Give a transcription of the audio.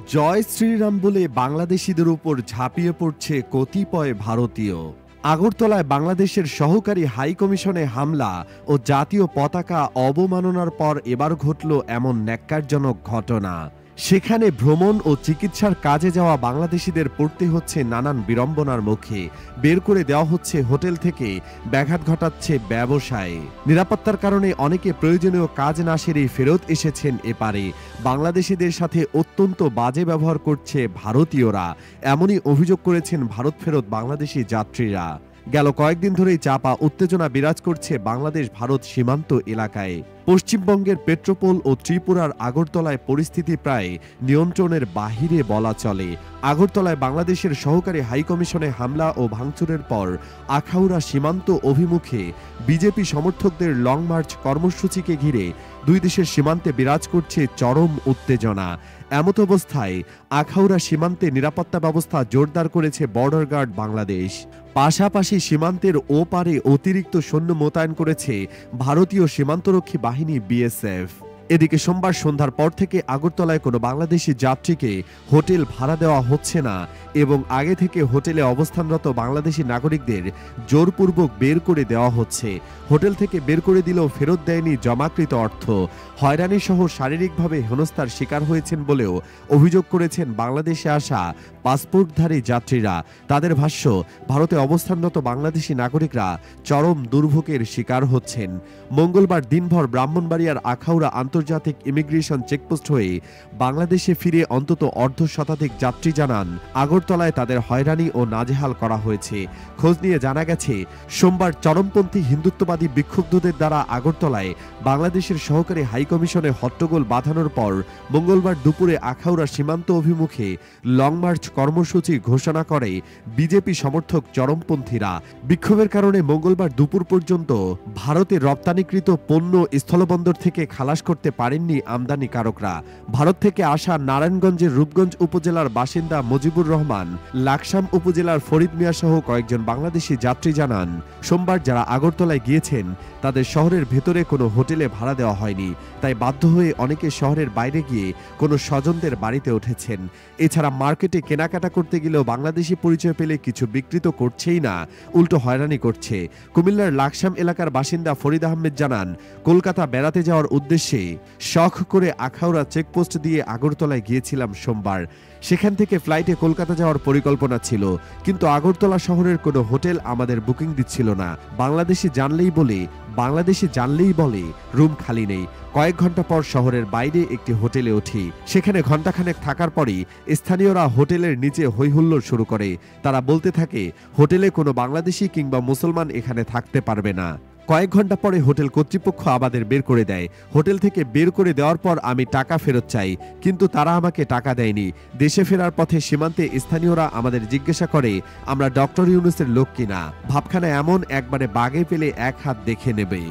জয় শ্রীরাম বলে বাংলাদেশিদের উপর ঝাঁপিয়ে পড়ছে কতিপয় ভারতীয়। আগরতলায় বাংলাদেশের সহকারী হাইকমিশনে হামলা ও জাতীয় পতাকা অবমাননার পর এবার ঘটল এমন ন্যাক্কারজনক ঘটনা। সেখানে ভ্রমণ ও চিকিৎসার কাজে যাওয়া বাংলাদেশিদের পড়তে হচ্ছে নানান বিড়ম্বনার মুখে। বের করে দেওয়া হচ্ছে হোটেল থেকে, ব্যাঘাত ঘটাচ্ছে ব্যবসায়। নিরাপত্তার কারণে অনেকে প্রয়োজনীয় কাজ না সেরেই ফেরত এসেছেন এপারে। বাংলাদেশিদের সাথে অত্যন্ত বাজে ব্যবহার করছে ভারতীয়রা, এমনই অভিযোগ করেছেন ভারত ফেরত বাংলাদেশি যাত্রীরা। গেল কয়েকদিন ধরেই চাপা উত্তেজনা বিরাজ করছে বাংলাদেশ ভারত সীমান্ত এলাকায়। পশ্চিমবঙ্গের পেট্রোপোল ও ত্রিপুরার আগরতলায় পরিস্থিতি প্রায় নিয়ন্ত্রণের বাহিরে বলা চলে। আগরতলায় বাংলাদেশের সহকারী হাইকমিশনে হামলা ও ভাঙচুরের পর আখাউড়া সীমান্ত অভিমুখে বিজেপি সমর্থকদের লং মার্চ কর্মসূচিকে ঘিরে দুই দেশের সীমান্তে বিরাজ করছে চরম উত্তেজনা। এমত অবস্থায় আখাউড়া সীমান্তে নিরাপত্তা ব্যবস্থা জোরদার করেছে বর্ডার গার্ড বাংলাদেশ। পাশাপাশি সীমান্তের ওপারে অতিরিক্ত সৈন্য মোতায়েন করেছে ভারতীয় সীমান্তরক্ষী বাহিনী বিএসএফ। এদিকে সোমবার সন্ধ্যার পর থেকে আগরতলায় কোনো বাংলাদেশি যাত্রীকে হোটেল ভাড়া দেওয়া হচ্ছে না এবং আগে থেকে হোটেলে অবস্থানরত বাংলাদেশি নাগরিকদের জোরপূর্বক বের করে দেওয়া হচ্ছে। হোটেল থেকে বের করে দিলেও ফেরত দেয়নি জমাকৃত অর্থ। হয়রানি সহ শারীরিকভাবে হেনস্থার শিকার হয়েছেন বলেও অভিযোগ করেছেন বাংলাদেশে আসা পাসপোর্টধারী যাত্রীরা। তাদের ভাষ্য, ভারতে অবস্থানরত বাংলাদেশি নাগরিকরা চরম দুর্ভোগের শিকার হচ্ছেন। মঙ্গলবার দিনভর ব্রাহ্মণবাড়িয়ার আখাউড়া আন্তর্জাতিক ইমিগ্রেশন চেকপোস্ট হয়ে বাংলাদেশে ফিরে অন্তত অর্ধ শতাধিক যাত্রী জানান আগরতলায় তাদের হয়রানি ও নাজেহাল করা হয়েছে। খোঁজ নিয়ে জানা গেছে, সোমবার চরমপন্থী হিন্দুত্ববাদী বিক্ষুব্ধদের দ্বারা আগরতলায় বাংলাদেশের সহকারী হাইকমিশনে হট্টগোল বাঁধানোর পর মঙ্গলবার দুপুরে আখাউড়া সীমান্ত অভিমুখে লং মার্চ কর্মসূচি ঘোষণা করে বিজেপি সমর্থক চরমপন্থীরা। বিক্ষোভের কারণে মঙ্গলবার দুপুর পর্যন্ত ভারতে রপ্তানিকৃত পণ্য স্থলবন্দর থেকে খালাস করতে পারেননি আমদানিকারকরা। ভারত থেকে আসা নারায়ণগঞ্জের রূপগঞ্জ উপজেলার বাসিন্দা মুজিবুর রহমান, লাকসাম উপজেলার ফরিদ মিয়া সহ কয়েকজন বাংলাদেশি যাত্রী জানান, সোমবার যারা আগরতলায় গিয়েছেন তাদের শহরের ভেতরে কোনো হোটেলে ভাড়া দেওয়া হয়নি, তাই বাধ্য হয়ে অনেকে শহরের বাইরে গিয়ে কোনো স্বজনদের বাড়িতে উঠেছেন। এছাড়া মার্কেটে কেনাকাটা করতে গেলেও বাংলাদেশি পরিচয় পেলে কিছু বিকৃত করছেই না, উল্টো হয়রানি করছে। কুমিল্লার লাকসাম এলাকার বাসিন্দা ফরিদ আহমেদ জানান, কলকাতা বেড়াতে যাওয়ার উদ্দেশ্যে শখ করে আখাউড়া চেকপোস্ট দিয়ে আগরতলায় গিয়েছিলাম সোমবার। সেখান থেকে ফ্লাইটে কলকাতা যাওয়ার পরিকল্পনা ছিল, কিন্তু আগরতলা শহরের কোনো হোটেল আমাদের বুকিং দিচ্ছিল না। বাংলাদেশি জানলেই বলে রুম খালি নেই। কয়েক ঘন্টা পর শহরের বাইরে একটি হোটেলে উঠি। সেখানে ঘণ্টাখানেক থাকার পরই স্থানীয়রা হোটেলের নিচে হৈহুল্লোড় শুরু করে। তারা বলতে থাকে, হোটেলে কোনো বাংলাদেশি কিংবা মুসলমান এখানে থাকতে পারবে না। কয়েক ঘন্টা পরে হোটেল কর্তৃপক্ষ আমাদের বের করে দেয়। হোটেল থেকে বের করে দেওয়ার পর আমি টাকা ফেরত চাই, কিন্তু তারা আমাকে টাকা দেয়নি। দেশে ফেরার পথে সীমান্তে স্থানীয়রা আমাদের জিজ্ঞাসা করে আমরা ডক্টর ইউনূসের লোক কিনা। ভাবখানা এমন, একবারে বাগে পেলে এক হাত দেখে নেবে।